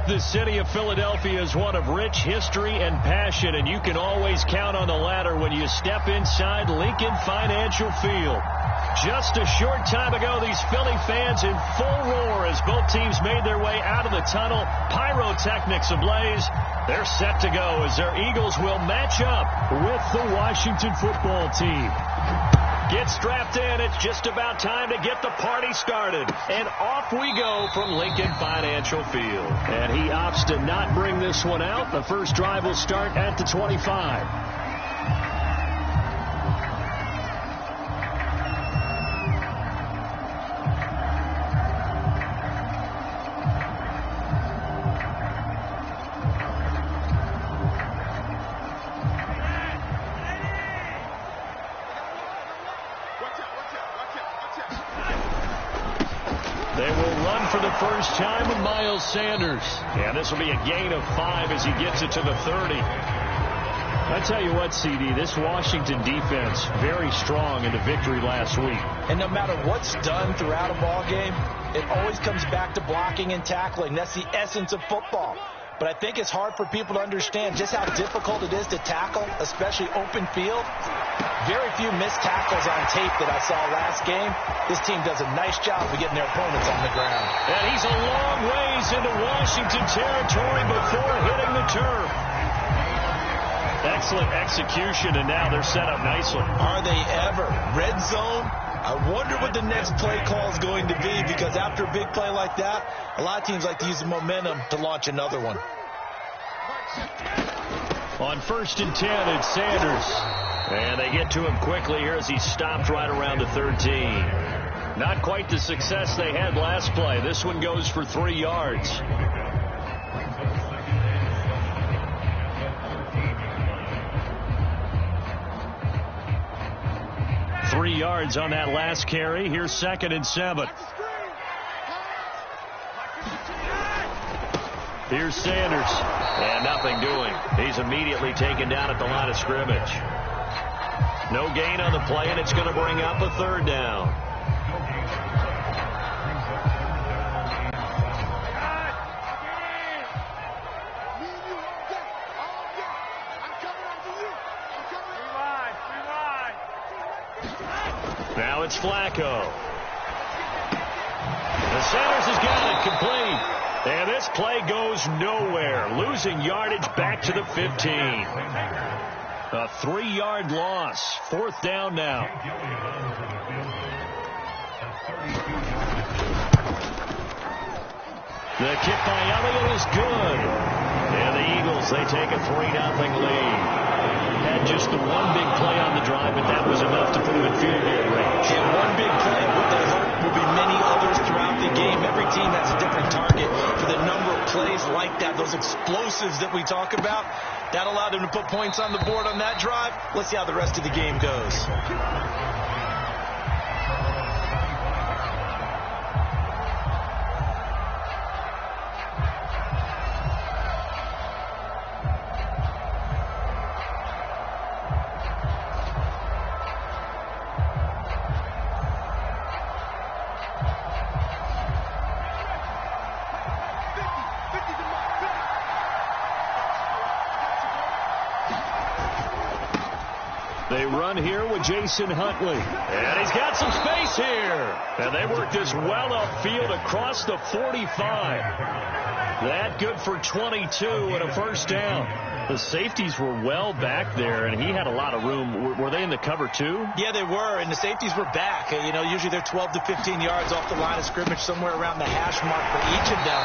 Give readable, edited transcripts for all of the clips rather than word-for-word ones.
The city of Philadelphia is one of rich history and passion, and you can always count on the latter when you step inside Lincoln Financial Field. Just a short time ago, these Philly fans in full roar as both teams made their way out of the tunnel. Pyrotechnics ablaze. They're set to go as their Eagles will match up with the Washington football team. Get strapped in. It's just about time to get the party started. And off we go from Lincoln Financial Field. And he opts to not bring this one out. The first drive will start at the 25. They will run for the first time with Miles Sanders. And this will be a gain of 5 as he gets it to the 30. I tell you what, CD, this Washington defense, very strong in the victory last week. And no matter what's done throughout a ball game, it always comes back to blocking and tackling. That's the essence of football. But I think it's hard for people to understand just how difficult it is to tackle, especially open field. Very few missed tackles on tape that I saw last game. This team does a nice job of getting their opponents on the ground. And he's a long ways into Washington territory before hitting the turf. Excellent execution, and now they're set up nicely. Are they ever? Red zone? I wonder what the next play call is going to be, because after a big play like that, a lot of teams like to use the momentum to launch another one. On 1st and 10, it's Sanders. And they get to him quickly here as he stopped right around the 13. Not quite the success they had last play. This one goes for 3 yards. Three yards on that last carry. Here's 2nd and 7. Here's Sanders. And nothing doing. He's immediately taken down at the line of scrimmage. No gain on the play, and it's going to bring up a 3rd down. Now it's Flacco. And Sanders has got it complete. And this play goes nowhere. Losing yardage back to the 15. A 3-yard loss. 4th down now. The kick by Elliott is good. And the Eagles, they take a 3-0 lead. Had just the one big play on the drive, but that was enough to put him in field goal range. Yeah, one big play. What they hope will be many others throughout the game. Every team has a different target for the number of plays like that. Those explosives that we talk about, that allowed them to put points on the board on that drive. Let's see how the rest of the game goes. They run here with Jason Huntley. And he's got some space here. And they work this well upfield across the 45. That good for 22 and a 1st down. The safeties were well back there, and he had a lot of room. Were they in the cover too? Yeah, they were, and the safeties were back. You know, usually they're 12 to 15 yards off the line of scrimmage, somewhere around the hash mark for each of them.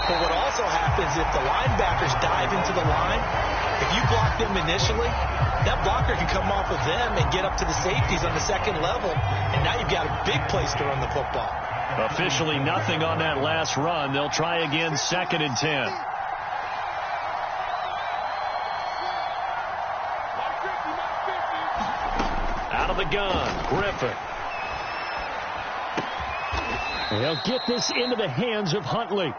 But what also happens if the linebackers dive into the line, if you block them initially, that blocker can come off of them and get up to the safeties on the 2nd level, and now you've got a big place to run the football. Officially nothing on that last run. They'll try again 2nd and 10. Out of the gun, Griffin. They'll get this into the hands of Huntley.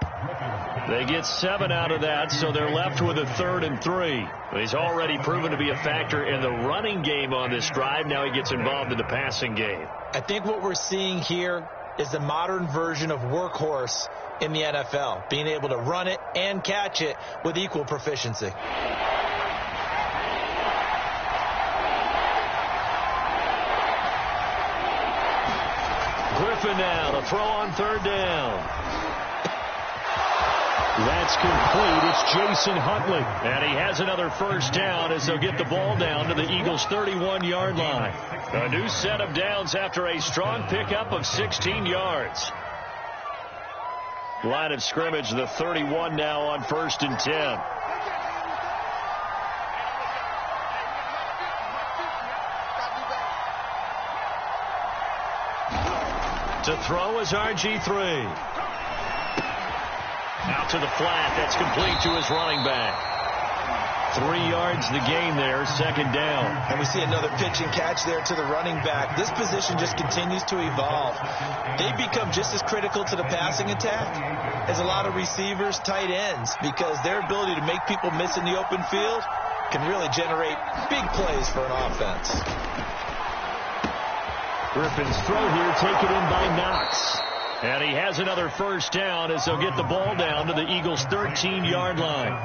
They get 7 out of that, so they're left with a 3rd and 3. He's already proven to be a factor in the running game on this drive. Now he gets involved in the passing game. I think what we're seeing here is the modern version of workhorse in the NFL, being able to run it and catch it with equal proficiency. Griffin now to throw on third down. That's complete. It's Jason Huntley. And he has another first down as they'll get the ball down to the Eagles' 31-yard line. A new set of downs after a strong pickup of 16 yards. Line of scrimmage, the 31 now on 1st and 10. To throw is RG3. Out to the flat. That's complete to his running back. 3 yards the gain there, second down. And we see another pitch and catch there to the running back. This position just continues to evolve. They become just as critical to the passing attack as a lot of receivers, tight ends, because their ability to make people miss in the open field can really generate big plays for an offense. Griffin's throw here taken in by Knox. And he has another first down as they'll get the ball down to the Eagles' 13-yard line.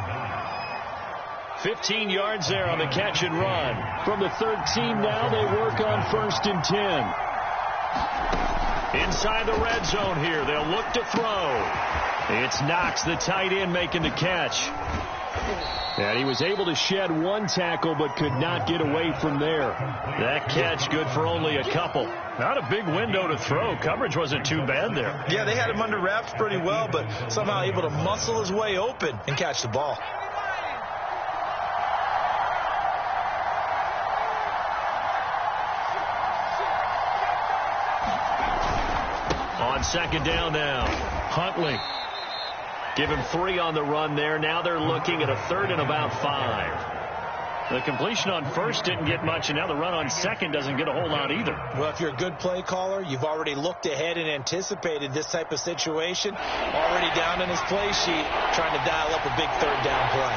15 yards there on the catch and run. From the 13 now, they work on 1st and 10. Inside the red zone here, they'll look to throw. It's Knox, the tight end, making the catch. And he was able to shed one tackle but could not get away from there. That catch good for only a couple. Not a big window to throw. Coverage wasn't too bad there. Yeah, they had him under wraps pretty well, but somehow able to muscle his way open and catch the ball. On second down now, Huntley. Give him 3 on the run there. Now they're looking at a 3rd and about 5. The completion on first didn't get much, and now the run on second doesn't get a whole lot either. Well, if you're a good play caller, you've already looked ahead and anticipated this type of situation. Already down in his play sheet, trying to dial up a big 3rd down play.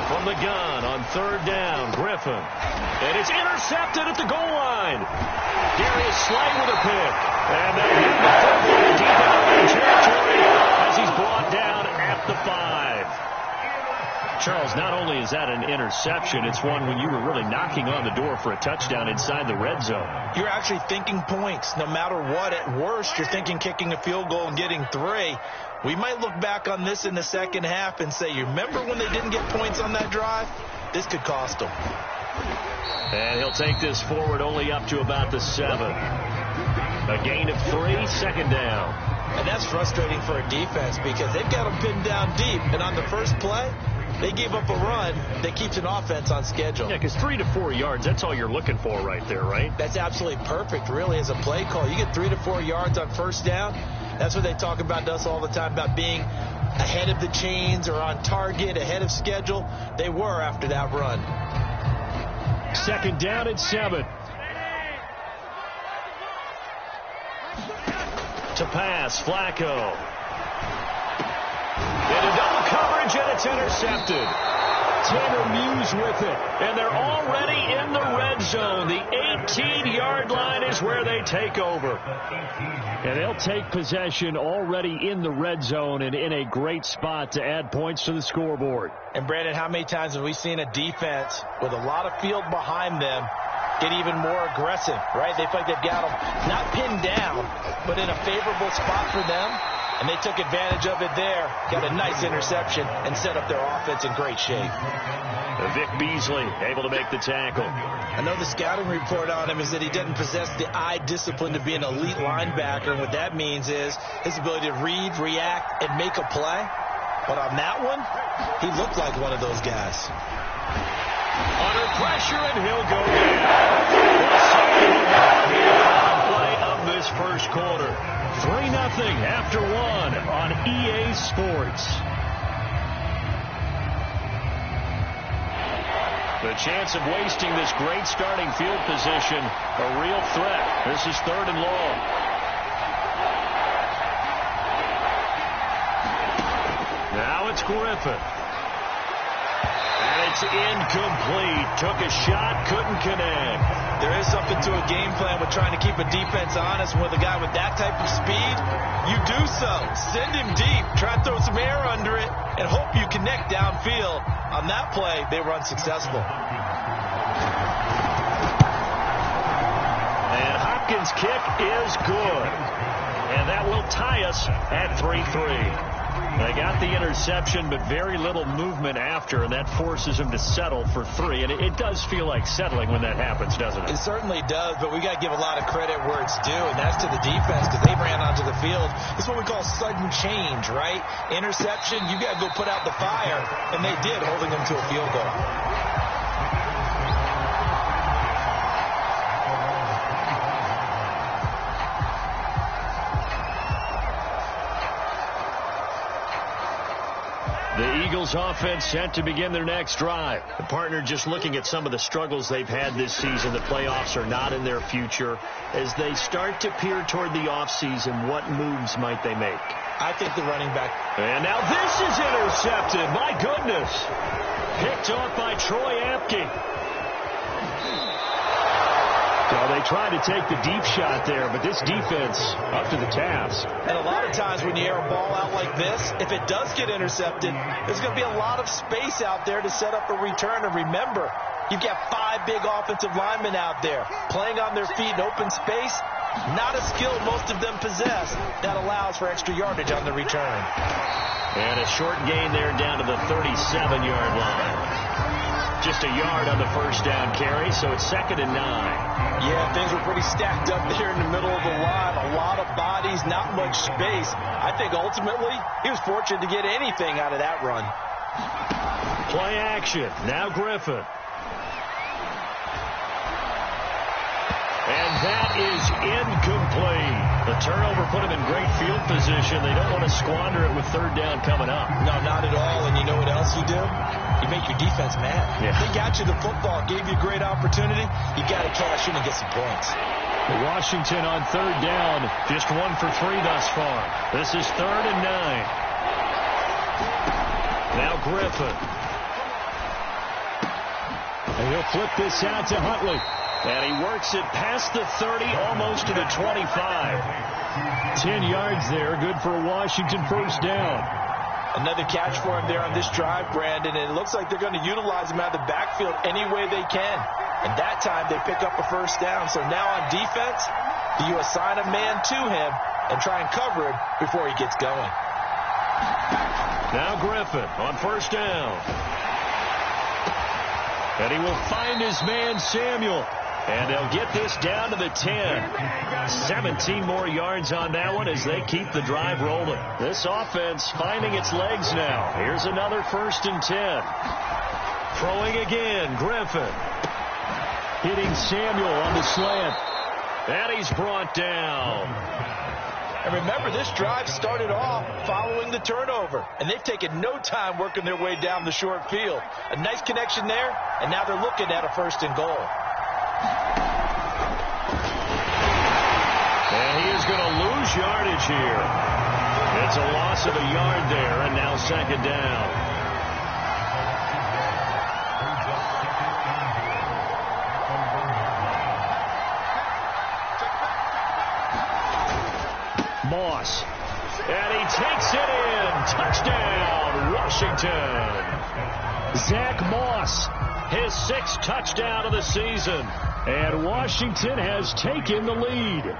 From the gun on 3rd down, Griffin. And it's intercepted at the goal line. Darius Slay with a pick. And they hit the football deep into territory as he's brought down at the 5. Charles, not only is that an interception, it's one when you were really knocking on the door for a touchdown inside the red zone. You're actually thinking points. No matter what, at worst, you're thinking kicking a field goal and getting 3. We might look back on this in the second half and say, you remember when they didn't get points on that drive? This could cost them. And he'll take this forward only up to about the 7. A gain of 3, second down. And that's frustrating for a defense because they've got them pinned down deep. And on the first play, they gave up a run that keeps an offense on schedule. Yeah, because 3 to 4 yards, that's all you're looking for right there, right? That's absolutely perfect, really, as a play call. You get 3 to 4 yards on first down. That's what they talk about to us all the time, about being ahead of the chains or on target, ahead of schedule. They were after that run. Second down at 7. To pass, Flacco. Into double coverage, and it's intercepted. Tanner Muse with it, and they're already in the red zone. The 18-yard line is where they take over. And they'll take possession already in the red zone and in a great spot to add points to the scoreboard. And, Brandon, how many times have we seen a defense with a lot of field behind them get even more aggressive, right? They feel like they've got them not pinned down, but in a favorable spot for them. And they took advantage of it there, got a nice interception, and set up their offense in great shape. Vic Beasley able to make the tackle. I know the scouting report on him is that he doesn't possess the eye discipline to be an elite linebacker. And what that means is his ability to read, react, and make a play. But on that one, he looked like one of those guys. Under pressure, and he'll go down. The second play of this first quarter. 3-0 after 1 on EA Sports. The chance of wasting this great starting field position, a real threat. This is 3rd and long. Now it's Griffin. And it's incomplete. Took a shot, couldn't connect. jump into a game plan with trying to keep a defense honest with a guy with that type of speed, you do so. Send him deep, try to throw some air under it, and hope you connect downfield. On that play, they were unsuccessful. And Hopkins' kick is good. And that will tie us at 3-3. They got the interception, but very little movement after, and that forces them to settle for 3. And it does feel like settling when that happens, doesn't it? It certainly does, but we got to give a lot of credit where it's due, and that's to the defense because they ran onto the field. It's what we call sudden change, right? Interception, you got to go put out the fire, and they did, holding them to a field goal. The Eagles offense set to begin their next drive. The partner just looking at some of the struggles they've had this season. The playoffs are not in their future. As they start to peer toward the offseason, what moves might they make? I think the running back. And now this is intercepted. My goodness. Picked off by Troy Apke. Well, they tried to take the deep shot there, but this defense up to the task. And a lot of times when you air a ball out like this, if it does get intercepted, there's going to be a lot of space out there to set up a return. And remember, you've got 5 big offensive linemen out there playing on their feet in open space. Not a skill most of them possess. That allows for extra yardage on the return. And a short gain there down to the 37-yard line. Just a yard on the first down carry, so it's 2nd and 9. Yeah, things were pretty stacked up there in the middle of the line. A lot of bodies, not much space. I think ultimately he was fortunate to get anything out of that run. Play action. Now Griffin. And that is incomplete. The turnover put him in great field position. They don't want to squander it with 3rd down coming up. No, not at all. And you know what else you do? You make your defense mad. Yeah. They got you the football, gave you a great opportunity. You got to cash in and get some points. Washington on 3rd down. Just 1 for 3 thus far. This is 3rd and 9. Now Griffin. And he'll flip this out to Huntley. And he works it past the 30, almost to the 25. 10 yards there, good for a Washington first down. Another catch for him there on this drive, Brandon, and it looks like they're going to utilize him out of the backfield any way they can. And that time they pick up a first down. So now on defense, do you assign a man to him and try and cover him before he gets going? Now Griffin on first down. And he will find his man Samuel. And they'll get this down to the 10. 17 more yards on that one as they keep the drive rolling. This offense finding its legs now. Here's another 1st and 10. Throwing again, Griffin. Hitting Samuel on the slant. And he's brought down. And remember, this drive started off following the turnover. And they've taken no time working their way down the short field. A nice connection there, and now they're looking at a 1st and goal. And he is going to lose yardage here. It's a loss of a yard there, and now 2nd down. Moss. And he takes it in. Touchdown, Washington. Zach Moss, his 6th touchdown of the season. And Washington has taken the lead.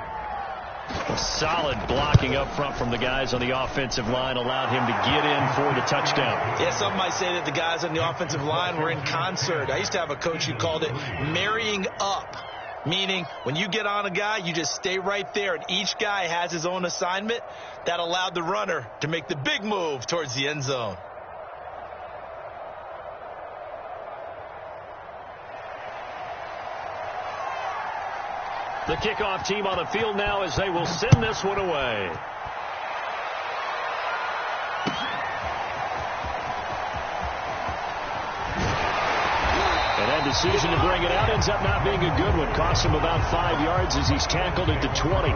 A solid blocking up front from the guys on the offensive line allowed him to get in for the touchdown. Yeah, some might say that the guys on the offensive line were in concert. I used to have a coach who called it marrying up, meaning when you get on a guy, you just stay right there, and each guy has his own assignment. That allowed the runner to make the big move towards the end zone. The kickoff team on the field now as they will send this one away. And that decision to bring it out ends up not being a good one. Costs him about 5 yards as he's tackled at the 20.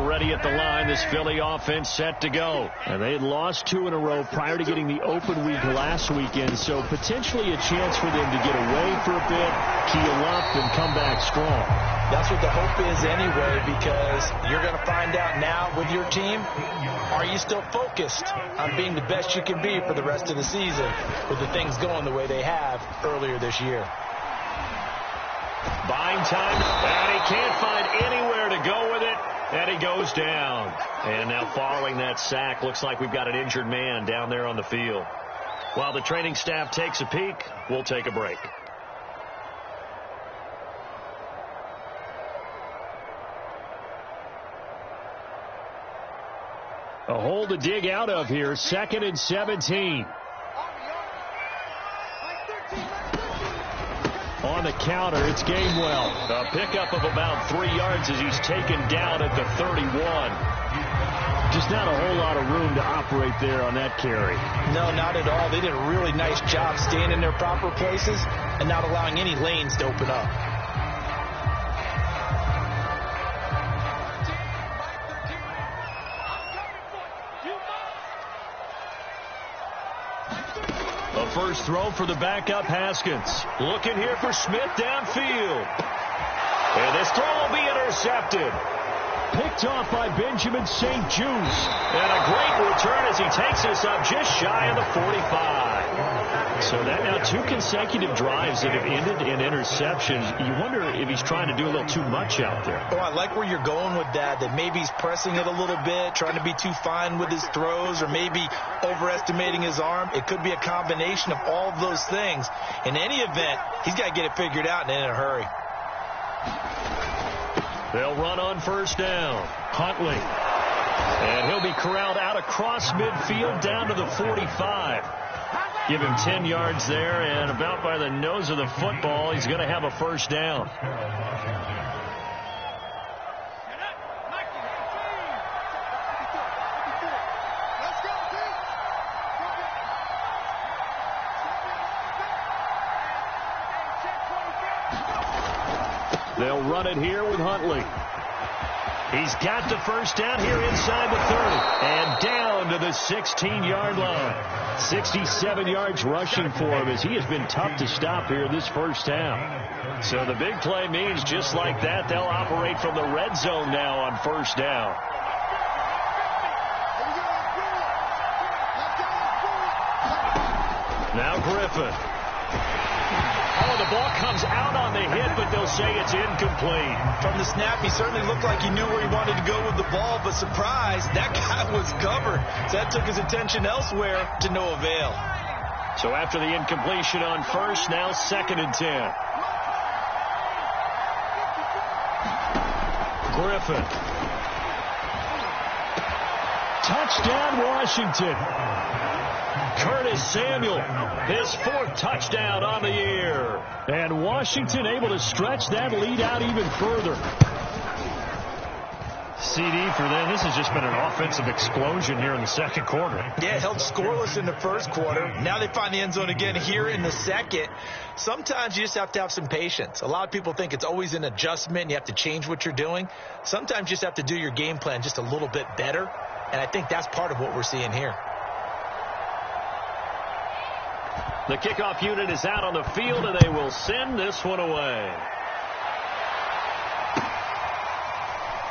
ready at the line. This Philly offense set to go. And they had lost 2 in a row prior to getting the open week last weekend, so potentially a chance for them to get away for a bit, keel up, and come back strong. That's what the hope is anyway, because you're going to find out now with your team, are you still focused on being the best you can be for the rest of the season with the things going the way they have earlier this year? Buying time, and he can't find anywhere to go with it, and he goes down. And now following that sack, looks like we've got an injured man down there on the field. While the training staff takes a peek, we'll take a break. A hole to dig out of here, 2nd and 17. On the counter, it's Gainwell. A pickup of about 3 yards as he's taken down at the 31. Just not a whole lot of room to operate there on that carry. No, not at all. They did a really nice job staying in their proper places and not allowing any lanes to open up. First throw for the backup Haskins. Looking here for Smith downfield. And this throw will be intercepted. Picked off by Benjamin St. Juste. And a great return as he takes us up just shy of the 45. So that now 2 consecutive drives that have ended in interceptions. You wonder if he's trying to do a little too much out there. Oh, I like where you're going with that maybe he's pressing it a little bit, trying to be too fine with his throws, or maybe overestimating his arm. It could be a combination of all of those things. In any event, he's got to get it figured out and in a hurry. They'll run on first down. Huntley. And he'll be corralled out across midfield down to the 45. Give him 10 yards there, and about by the nose of the football, he's going to have a first down. They'll run it here with Huntley. He's got the first down here inside the 30. And down to the 16-yard line. 67 yards rushing for him as he has been tough to stop here this first half. So the big play means just like that, they'll operate from the red zone now on first down. Now Griffin. Oh, the ball comes out on the hit, but they'll say it's incomplete. From the snap, he certainly looked like he knew where he wanted to go with the ball, but surprise, that guy was covered. So that took his attention elsewhere to no avail. So after the incompletion on first, now 2nd and 10. Griffin. Touchdown, Washington. Curtis Samuel, his 4th touchdown on the year. And Washington able to stretch that lead out even further. CD for them. This has just been an offensive explosion here in the second quarter. Yeah, held scoreless in the first quarter. Now they find the end zone again here in the second. Sometimes you just have to have some patience. A lot of people think it's always an adjustment. You have to change what you're doing. Sometimes you just have to do your game plan just a little bit better. And I think that's part of what we're seeing here. The kickoff unit is out on the field, and they will send this one away.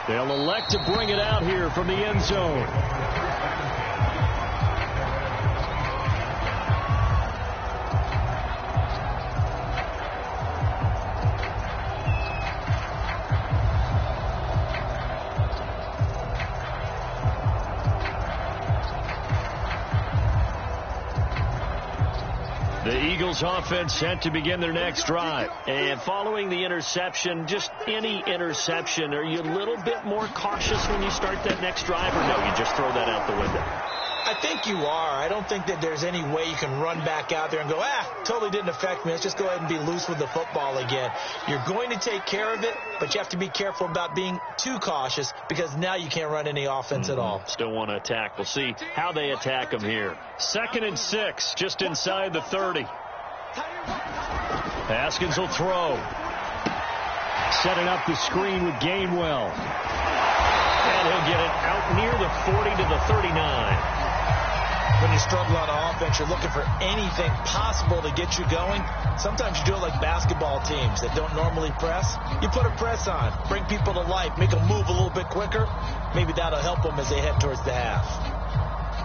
They'll elect to bring it out here from the end zone. The Eagles offense set to begin their next drive. And following the interception, just any interception, are you a little bit more cautious when you start that next drive, or no, you just throw that out the window? I think you are. I don't think that there's any way you can run back out there and go, totally didn't affect me. Let's just go ahead and be loose with the football again. You're going to take care of it, but you have to be careful about being too cautious because now you can't run any offense at all. Still want to attack. We'll see how they attack them here. 2nd and 6, just inside the 30. Haskins will throw. Setting up the screen with Gainwell. And he'll get it out near the 40 to the 39. When you struggle on offense, you're looking for anything possible to get you going. Sometimes you do it like basketball teams that don't normally press. You put a press on, bring people to life, make them move a little bit quicker. Maybe that'll help them as they head towards the half.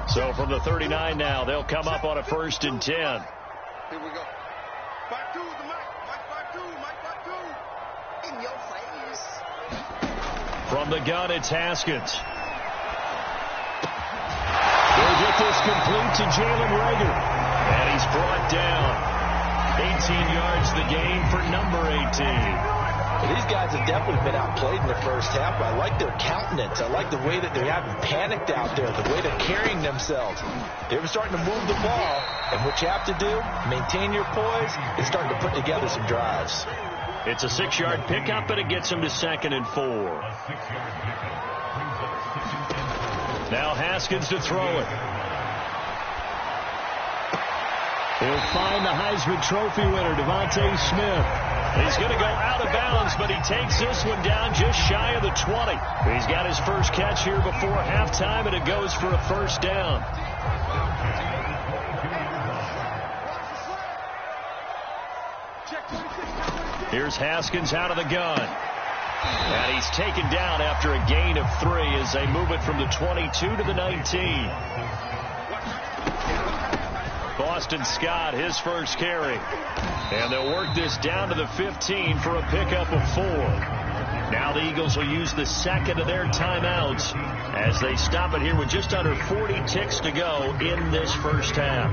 So from the 39 now, they'll come up on a 1st and 10. Here we go. 5-2, the Mike 5-2, in your face. From the gun, it's Haskins. He'll get this complete to Jalen Reagor. And he's brought down. 18 yards the gain for number 18. Well, these guys have definitely been outplayed in the first half. I like their countenance. I like the way that they haven't panicked out there, the way they're carrying themselves. They're starting to move the ball. And what you have to do, maintain your poise, and start to put together some drives. It's a 6-yard pickup, and it gets him to 2nd and 4. Now Haskins to throw it. He'll find the Heisman Trophy winner, Devontae Smith. He's going to go out of bounds, but he takes this one down just shy of the 20. He's got his first catch here before halftime, and it goes for a 1st down. Here's Haskins out of the gun. And he's taken down after a gain of 3 as they move it from the 22 to the 19. Boston Scott, his first carry. And they'll work this down to the 15 for a pickup of 4. Now the Eagles will use the 2nd of their timeouts as they stop it here with just under 40 ticks to go in this first half.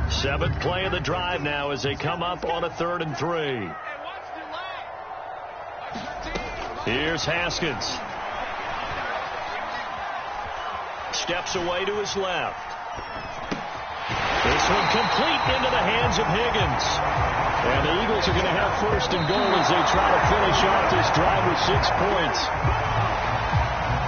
7th play of the drive now as they come up on a 3rd and 3. Here's Haskins. Steps away to his left. This one complete into the hands of Higgins. And the Eagles are going to have 1st and goal as they try to finish off this drive with 6 points.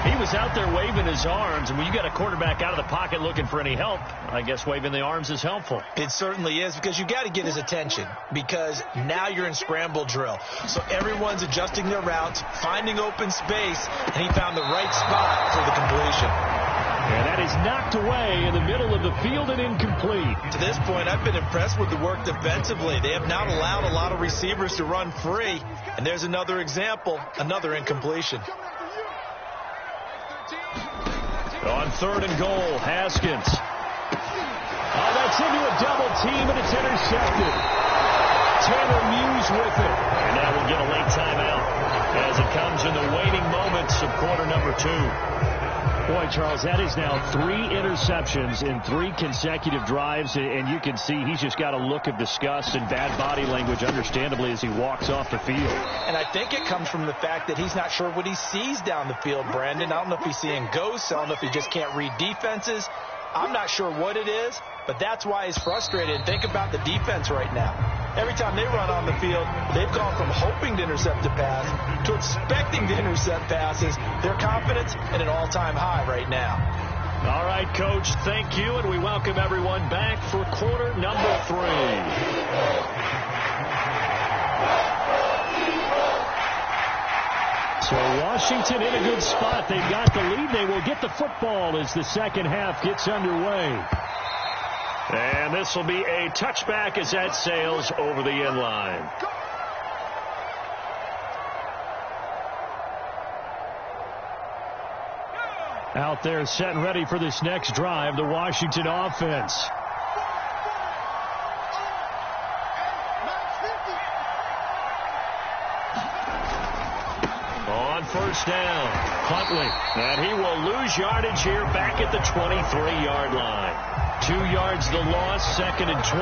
He was out there waving his arms, and when you got a quarterback out of the pocket looking for any help, I guess waving the arms is helpful. It certainly is, because you got to get his attention, because now you're in scramble drill. So everyone's adjusting their routes, finding open space, and he found the right spot for the completion. And that is knocked away in the middle of the field and incomplete. To this point, I've been impressed with the work defensively. They have not allowed a lot of receivers to run free, and there's another example, another incompletion. On 3rd and goal, Haskins. Oh, that's into a double team, and it's intercepted. Taylor Muse with it. And now we'll get a late timeout as it comes in the waning moments of quarter number 2. Boy, Charles, that is now 3 interceptions in 3 consecutive drives, and you can see he's just got a look of disgust and bad body language, understandably, as he walks off the field. And I think it comes from the fact that he's not sure what he sees down the field, Brandon. I don't know if he's seeing ghosts. I don't know if he just can't read defenses. I'm not sure what it is, but that's why he's frustrated. And think about the defense right now. Every time they run on the field, they've gone from hoping to intercept a pass to expecting to intercept passes. Their confidence at an all-time high right now. All right, Coach, thank you, and we welcome everyone back for quarter number 3. So Washington in a good spot. They've got the lead. They will get the football as the second half gets underway. And this will be a touchback as that sails over the end line. Out there set and ready for this next drive, the Washington offense. On 1st down, Huntley. And he will lose yardage here back at the 23-yard line. 2 yards the loss, 2nd and 12.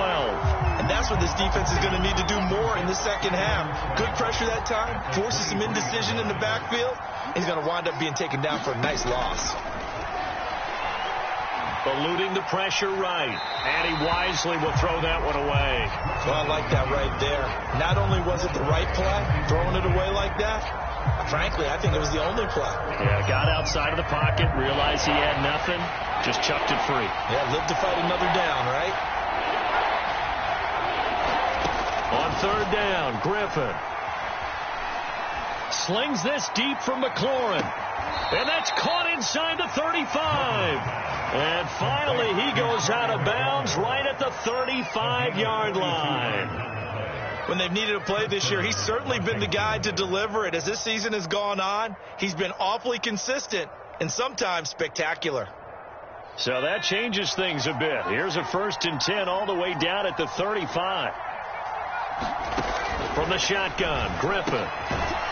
And that's what this defense is going to need to do more in the second half. Good pressure that time, forces some indecision in the backfield. He's going to wind up being taken down for a nice loss. Eluding the pressure right. And he wisely will throw that one away. Well, I like that right there. Not only was it the right play, throwing it away like that, frankly, I think it was the only play. Yeah, got outside of the pocket, realized he had nothing, just chucked it free. Yeah, live to fight another down, right? On 3rd down, Griffin. slings this deep from McLaurin. And that's caught inside the 35. And finally, he goes out of bounds right at the 35-yard line. When they've needed a play this year, he's certainly been the guy to deliver it. As this season has gone on, he's been awfully consistent and sometimes spectacular. So that changes things a bit. Here's a 1st and 10 all the way down at the 35. From the shotgun, Griffin.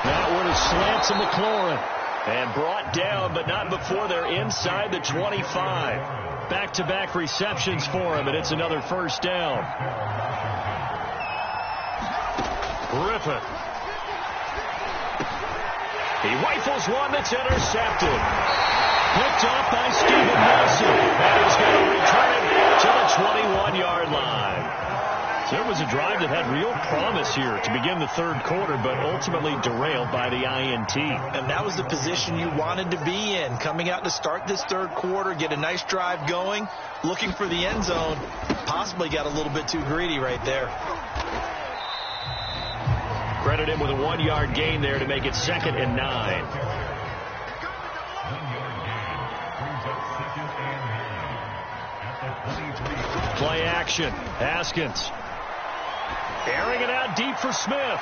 That one is slant to McLaurin. And brought down, but not before they're inside the 25. Back-to-back receptions for him, and it's another 1st down. Griffin. He rifles one that's intercepted. Picked off by Steven Nelson. And he's going to return it to the 21-yard line. So it was a drive that had real promise here to begin the 3rd quarter, but ultimately derailed by the INT. And that was the position you wanted to be in, coming out to start this 3rd quarter, get a nice drive going, looking for the end zone. Possibly got a little bit too greedy right there. Credit him with a 1-yard gain there to make it 2nd and 9. Play action. Haskins. Airing it out deep for Smith.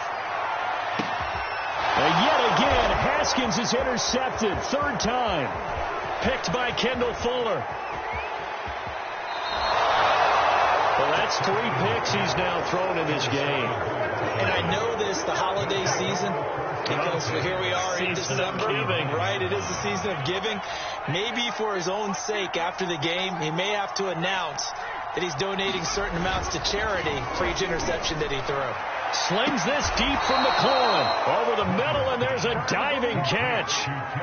And yet again, Haskins is intercepted. 3rd time. Picked by Kendall Fuller. Well, that's 3 picks he's now thrown in this game. And I know this, the holiday season, because here we are in December, right? It is the season of giving. Maybe for his own sake, after the game, he may have to announce that he's donating certain amounts to charity for each interception that he threw. Slings this deep from McLaurin. Over the middle, and there's a diving catch.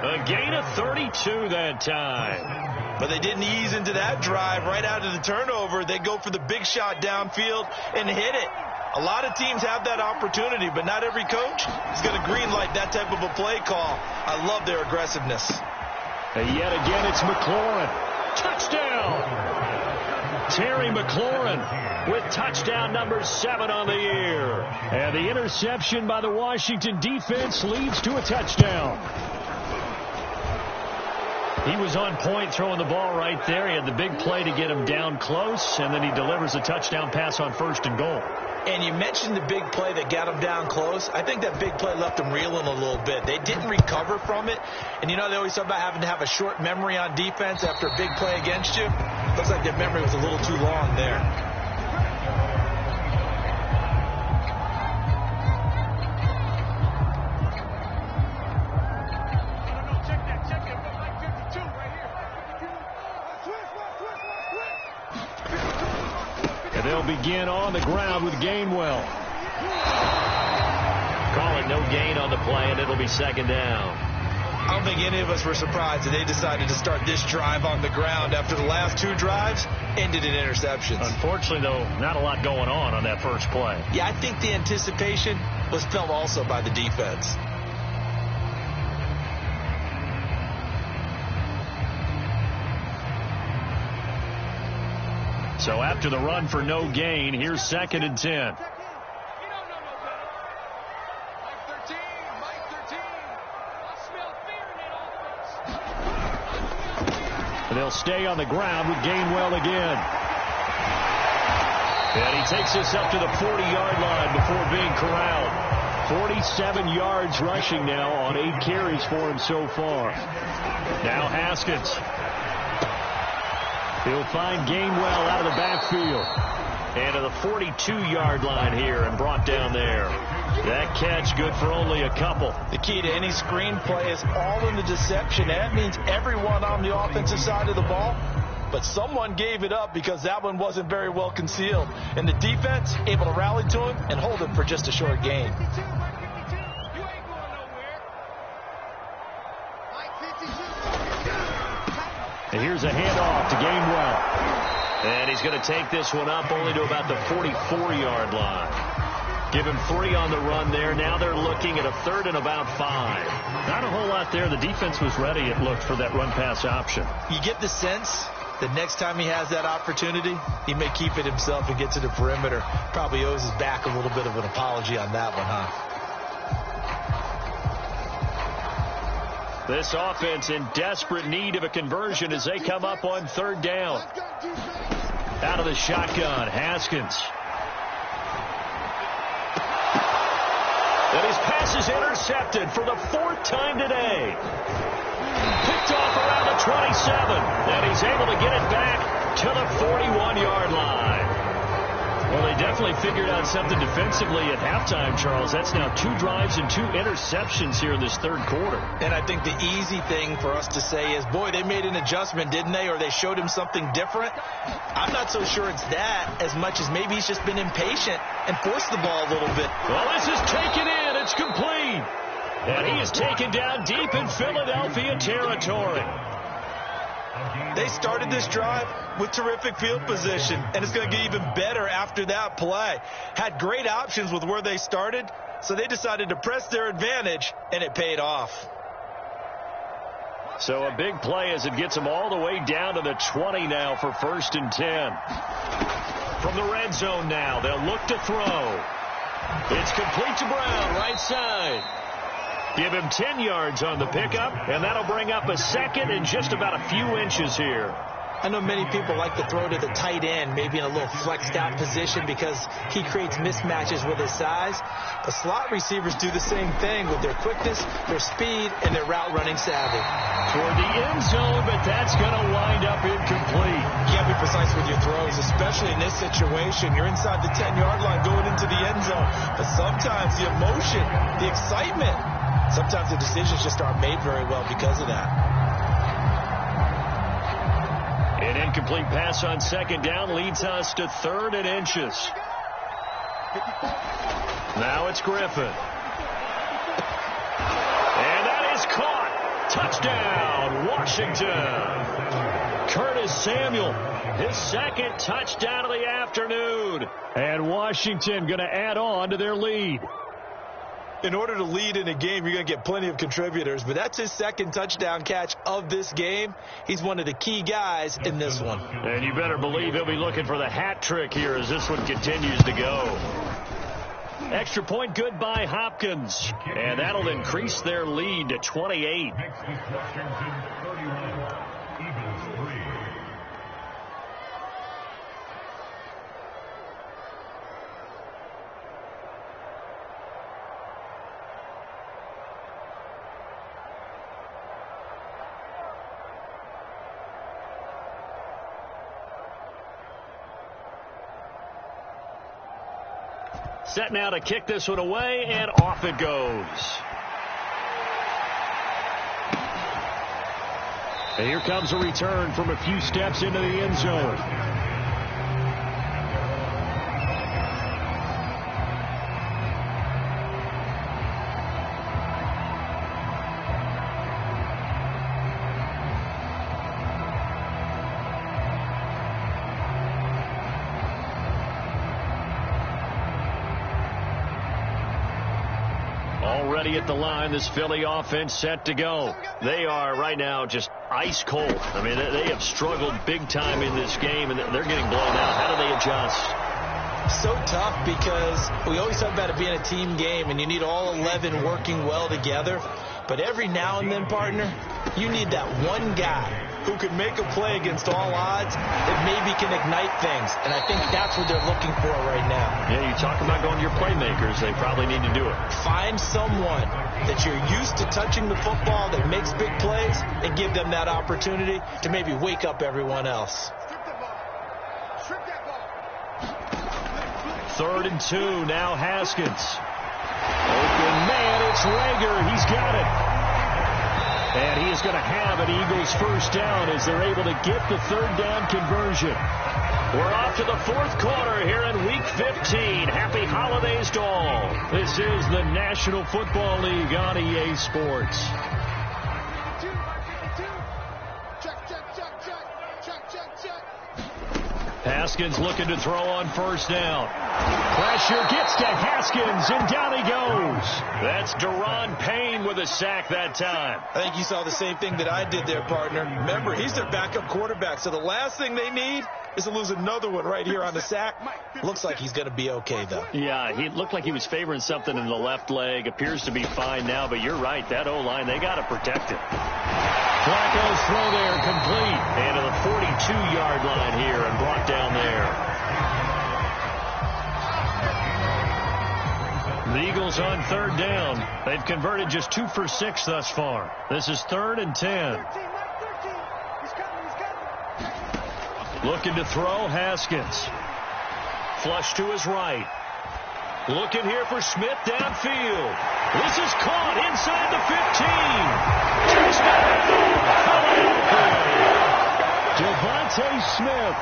A gain of 32 that time. But they didn't ease into that drive right out of the turnover. They go for the big shot downfield and hit it. A lot of teams have that opportunity, but not every coach is going to green light that type of a play call. I love their aggressiveness. And yet again, it's McLaurin. Touchdown! Terry McLaurin with touchdown number 7 on the year. And the interception by the Washington defense leads to a touchdown. He was on point throwing the ball right there. He had the big play to get him down close, and then he delivers a touchdown pass on 1st and goal. And you mentioned the big play that got him down close. I think that big play left him reeling a little bit. They didn't recover from it. And you know, they always talk about having to have a short memory on defense after a big play against you. Looks like their memory was a little too long there. And they'll begin on the ground with Gainwell. Call it no gain on the play, and it'll be 2nd down. I don't think any of us were surprised that they decided to start this drive on the ground after the last 2 drives ended in interceptions. Unfortunately, though, not a lot going on that first play. Yeah, I think the anticipation was felt also by the defense. So after the run for no gain, here's 2nd and 10. And they'll stay on the ground with Gainwell again. And he takes us up to the 40-yard line before being corralled. 47 yards rushing now on 8 carries for him so far. Now Haskins. He'll find Gainwell out of the backfield. And to the 42-yard line here and brought down there. That catch good for only a couple. The key to any screenplay is all in the deception. That means everyone on the offensive side of the ball. But someone gave it up because that one wasn't very well concealed. And the defense able to rally to him and hold him for just a short gain. And here's a handoff to Gainwell. And he's going to take this one up only to about the 44-yard line. Give him 3 on the run there. Now they're looking at a 3rd and about 5. Not a whole lot there. The defense was ready, it looked, for that run-pass option. You get the sense that next time he has that opportunity, he may keep it himself and get to the perimeter. Probably owes his back a little bit of an apology on that one, huh? This offense in desperate need of a conversion as they come up on third down. Out of the shotgun, Haskins. And his pass is intercepted for the 4th time today. Picked off around the 27. And he's able to get it back to the 41-yard line. Well, they definitely figured out something defensively at halftime, Charles. That's now 2 drives and 2 interceptions here in this third quarter. And I think the easy thing for us to say is, boy, they made an adjustment, didn't they? Or they showed him something different. I'm not so sure it's that as much as maybe he's just been impatient and forced the ball a little bit. Well, this is taken in. It's complete. And he is taken down deep in Philadelphia territory. They started this drive with terrific field position, and it's going to get even better after that play. Had great options with where they started, so they decided to press their advantage, and it paid off. So a big play as it gets them all the way down to the 20 now for 1st and 10. From the red zone now, they'll look to throw. It's complete to Brown, right side. Give him 10 yards on the pickup, and that'll bring up a 2nd and just about a few inches here. I know many people like to throw to the tight end, maybe in a little flexed out position because he creates mismatches with his size. The slot receivers do the same thing with their quickness, their speed, and their route running savvy. Toward the end zone, but that's going to wind up incomplete. You got to be precise with your throws, especially in this situation. You're inside the 10-yard line going into the end zone. But sometimes the emotion, the excitement, sometimes the decisions just aren't made very well because of that. An incomplete pass on 2nd down leads us to 3rd and inches. Now it's Griffin. And that is caught. Touchdown, Washington. Curtis Samuel, his 2nd touchdown of the afternoon. And Washington going to add on to their lead. In order to lead in a game, you're going to get plenty of contributors, but that's his 2nd touchdown catch of this game. He's one of the key guys in this one. And you better believe he'll be looking for the hat trick here as this one continues to go. Extra point good by Hopkins, and that'll increase their lead to 28. Set now to kick this one away, and off it goes. And here comes a return from a few steps into the end zone. Already at the line, this Philly offense set to go. They are right now just ice cold. I mean, they have struggled big time in this game, and they're getting blown out. How do they adjust? So tough because we always talk about it being a team game, and you need all 11 working well together. But every now and then, partner, you need that one guy who can make a play against all odds that maybe can ignite things. And I think that's what they're looking for right now. Yeah, you talk about going to your playmakers. They probably need to do it. Find someone that you're used to touching the football that makes big plays and give them that opportunity to maybe wake up everyone else. 3rd and 2, now Haskins. Open man, it's Rager. He's got it. And he is going to have an Eagles first down as they're able to get the 3rd down conversion. We're off to the 4th quarter here in Week 15. Happy holidays to all. This is the National Football League on EA Sports. Haskins looking to throw on 1st down. Pressure gets to Haskins, and down he goes. That's Deron Payne with a sack that time. I think you saw the same thing that I did there, partner. Remember, he's their backup quarterback, so the last thing they need is to lose another one right here on the sack. Looks like he's going to be okay, though. Yeah, he looked like he was favoring something in the left leg. Appears to be fine now, but you're right. That O-line, they got to protect it. Flacco's throw there complete. And to the 42-yard line here and brought down there. The Eagles on third down. They've converted just 2 for 6 thus far. This is 3rd and 10. Looking to throw, Haskins. Flush to his right. Looking here for Smith downfield. This is caught inside the 15. Devontae Smith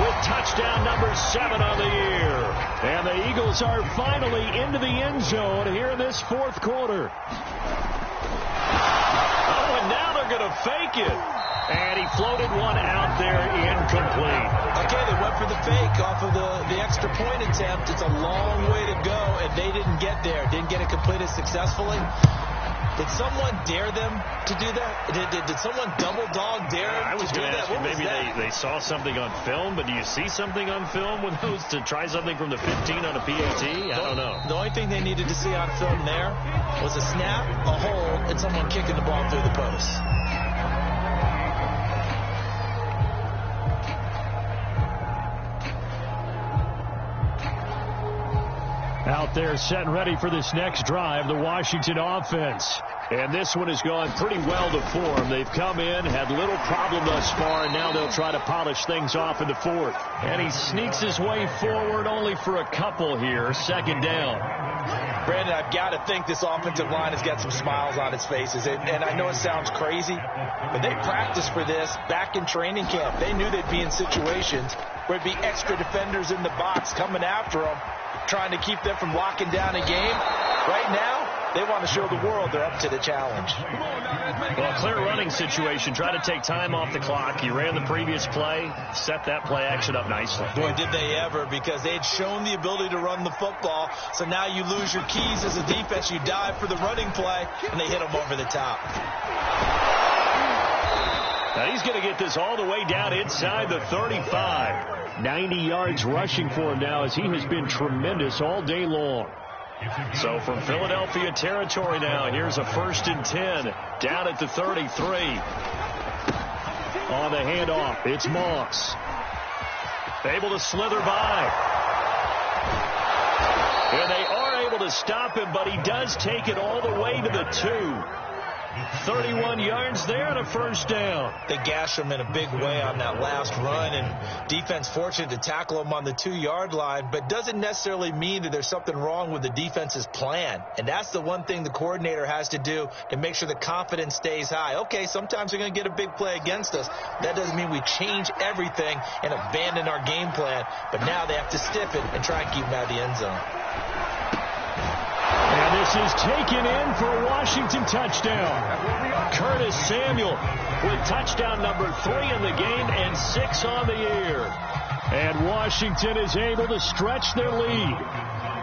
with touchdown number 7 on the year. And the Eagles are finally into the end zone here in this 4th quarter. Oh, and now they're going to fake it. And he floated one out there incomplete. Okay, they went for the fake off of the extra point attempt. It's a long way to go, and they didn't get there. Didn't get it completed successfully. Did someone dare them to do that? Did someone double dog dare them to do that? Maybe they saw something on film, but do you see something on film with those to try something from the 15 on a PAT? I don't know. The only thing they needed to see on film there was a snap, a hold, and someone kicking the ball through the post. Out there set and ready for this next drive, the Washington offense. And this one has gone pretty well to form. They've come in, had little problem thus far, and now they'll try to polish things off in the 4th. And he sneaks his way forward only for a couple here. 2nd down. Brandon, I've got to think this offensive line has got some smiles on its faces. And I know it sounds crazy, but they practiced for this back in training camp. They knew they'd be in situations where it'd be extra defenders in the box coming after them, trying to keep them from locking down a game. Right now, they want to show the world they're up to the challenge. Well, clear running situation. Try to take time off the clock. He ran the previous play, set that play action up nicely. Boy, did they ever, because they had shown the ability to run the football. So now you lose your keys as a defense. You dive for the running play, and they hit them over the top. Now he's going to get this all the way down inside the 35. 90 yards rushing for him now, as he has been tremendous all day long. So from Philadelphia territory now, here's a 1st and 10 down at the 33. On the handoff, it's Moss. Able to slither by. And they are able to stop him, but he does take it all the way to the 2. 31 yards there and a 1st down. They gashed him in a big way on that last run, and defense fortunate to tackle him on the 2-yard line, but doesn't necessarily mean that there's something wrong with the defense's plan. And that's the one thing the coordinator has to do to make sure the confidence stays high. Okay, sometimes they're going to get a big play against us. That doesn't mean we change everything and abandon our game plan, but now they have to stiff it and try and keep him out of the end zone. And this is taken in for a Washington touchdown. Curtis Samuel with touchdown number 3 in the game and 6 on the year. And Washington is able to stretch their lead.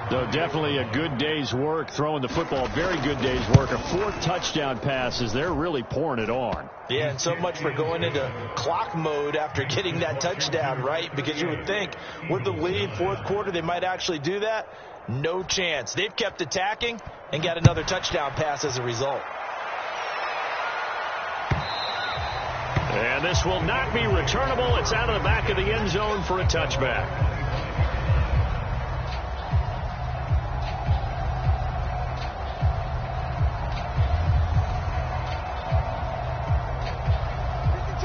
Though definitely a good day's work throwing the football. Very good day's work. A 4th touchdown pass as they're really pouring it on. Yeah, and so much for going into clock mode after getting that touchdown, right? Because you would think with the lead, 4th quarter, they might actually do that. No chance. They've kept attacking and got another touchdown pass as a result. And this will not be returnable. It's out of the back of the end zone for a touchback.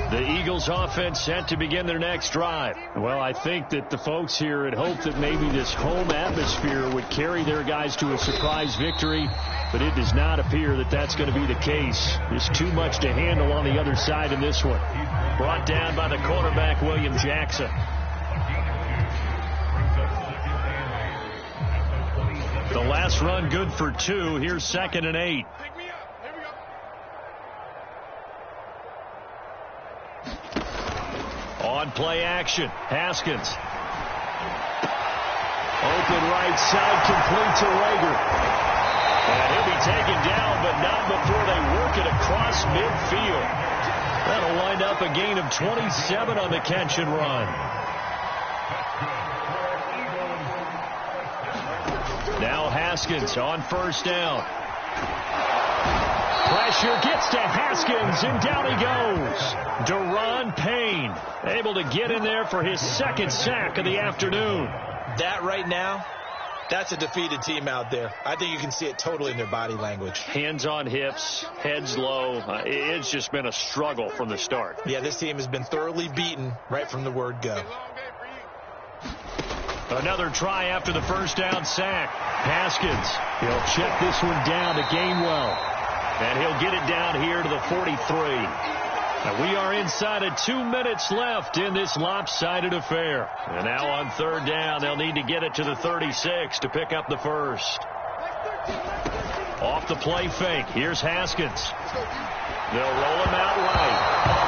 The Eagles offense set to begin their next drive. Well, I think that the folks here had hoped that maybe this home atmosphere would carry their guys to a surprise victory, but it does not appear that that's going to be the case. There's too much to handle on the other side in this one. Brought down by the cornerback, William Jackson. The last run good for 2. Here's 2nd and 8. On play action, Haskins. Open right side, complete to Rager. And he'll be taken down, but not before they work it across midfield. That'll wind up a gain of 27 on the catch and run. Now Haskins on first down. Pressure gets to Haskins, and down he goes. Daron Payne able to get in there for his second sack of the afternoon. That right now, that's a defeated team out there. I think you can see it totally in their body language. Hands on hips, heads low. It's just been a struggle from the start. Yeah, this team has been thoroughly beaten right from the word go. Another try after the first down sack. Haskins, he'll check this one down to Gainwell. And he'll get it down here to the 43. And we are inside of 2 minutes left in this lopsided affair. And now on third down, they'll need to get it to the 36 to pick up the first. Off the play fake. Here's Haskins. They'll roll him out right.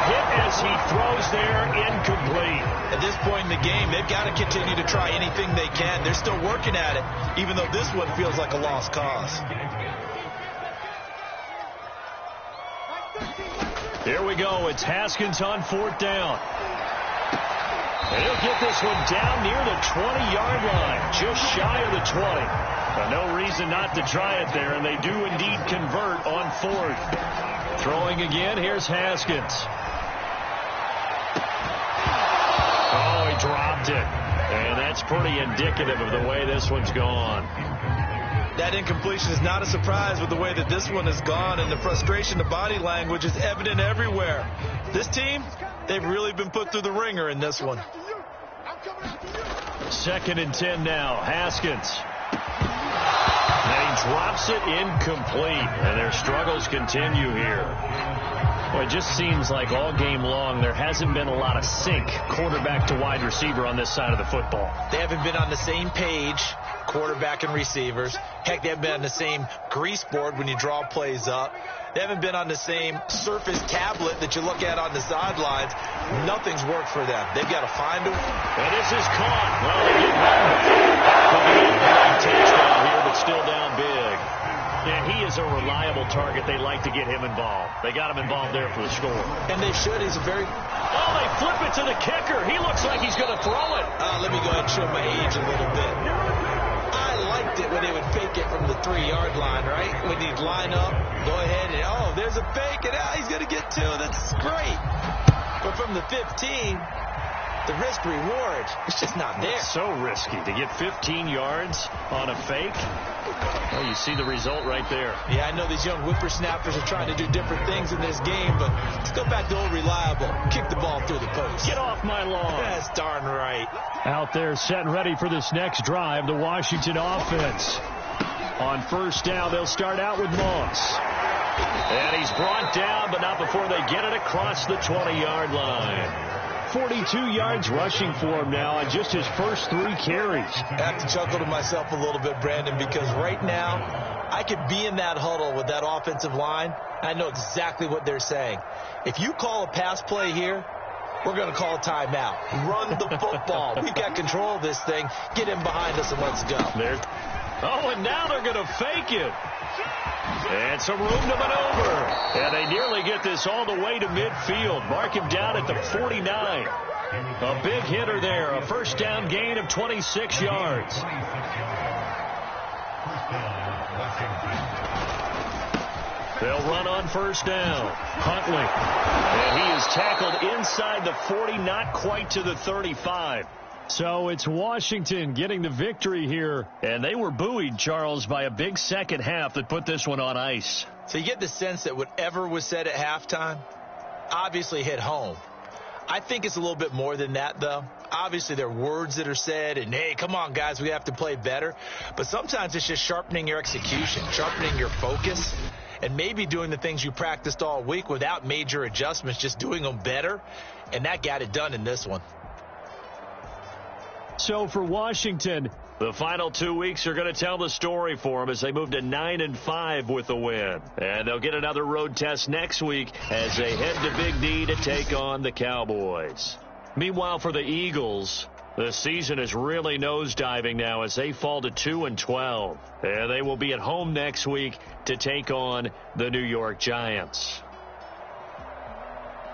Hit as he throws there, incomplete. At this point in the game, they've got to continue to try anything they can. They're still working at it, even though this one feels like a lost cause. Here we go. It's Haskins on fourth down. And he'll get this one down near the 20-yard line, just shy of the 20. No reason not to try it there, and they do indeed convert on fourth. Throwing again, here's Haskins. Oh, he dropped it. And that's pretty indicative of the way this one's gone. That incompletion is not a surprise with the way that this one has gone, and the frustration, the body language is evident everywhere. This team, they've really been put through the ringer in this one. 2nd and 10 now. Haskins. And he drops it incomplete, and their struggles continue here. Well, it just seems like all game long there hasn't been a lot of sync quarterback to wide receiver on this side of the football. They haven't been on the same page, quarterback and receivers. Heck, they haven't been on the same grease board when you draw plays up. They haven't been on the same surface tablet that you look at on the sidelines. Nothing's worked for them. They've got to find them. And this is caught. Well, they get one touchdown here, but still down big. And he is a reliable target. They like to get him involved. They got him involved there for the score. And they should. He's a very... Oh, they flip it to the kicker. He looks like he's going to throw it. Let me go ahead and show my age a little bit. I liked it when they would fake it from the 3-yard line, right? When he'd line up, go ahead and, oh, there's a fake, and he's going to get 2. That's great. But from the 15... the risk-reward, it's just not there. It's so risky to get 15 yards on a fake. Well, you see the result right there. Yeah, I know these young whippersnappers are trying to do different things in this game, but let's go back to old reliable. Kick the ball through the post. Get off my lawn. That's darn right. Out there set and ready for this next drive, the Washington offense. On first down, they'll start out with Moss. And he's brought down, but not before they get it across the 20-yard line. 42 yards rushing for him now on just his first 3 carries. I have to chuckle to myself a little bit, Brandon, because right now I could be in that huddle with that offensive line. I know exactly what they're saying. If you call a pass play here, we're going to call a timeout. Run the football. We've got control of this thing. Get in behind us and let's go. There. Oh, and now they're going to fake it. And some room to maneuver. And they nearly get this all the way to midfield. Mark him down at the 49. A big hitter there. A first down gain of 26 yards. They'll run on first down. Huntley. And he is tackled inside the 40, not quite to the 35. So it's Washington getting the victory here. And they were buoyed, Charles, by a big second half that put this one on ice. So you get the sense that whatever was said at halftime obviously hit home. I think it's a little bit more than that, though. Obviously, there are words that are said, and, hey, come on, guys, we have to play better. But sometimes it's just sharpening your execution, sharpening your focus, and maybe doing the things you practiced all week without major adjustments, just doing them better. And that got it done in this one. So for Washington, the final 2 weeks are going to tell the story for them as they move to 9-5 with a win. And they'll get another road test next week as they head to Big D to take on the Cowboys. Meanwhile, for the Eagles, the season is really nosediving now as they fall to 2-12. And they will be at home next week to take on the New York Giants.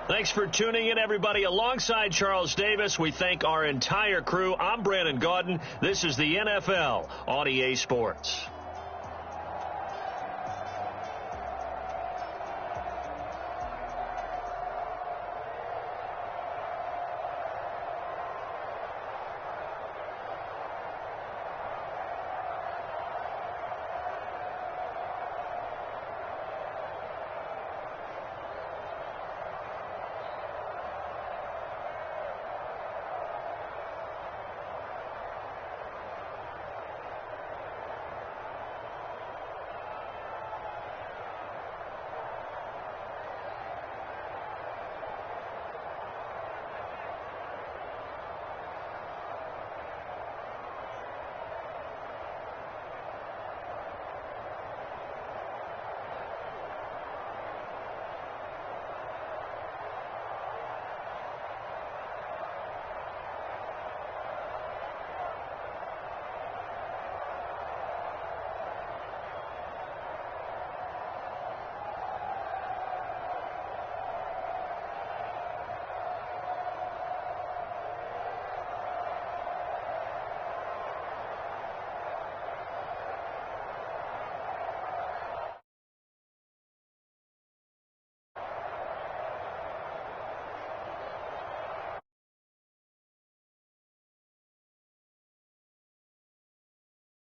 Thanks for tuning in, everybody. Alongside Charles Davis, we thank our entire crew. I'm Brandon Gaudin. This is the NFL on EA Sports.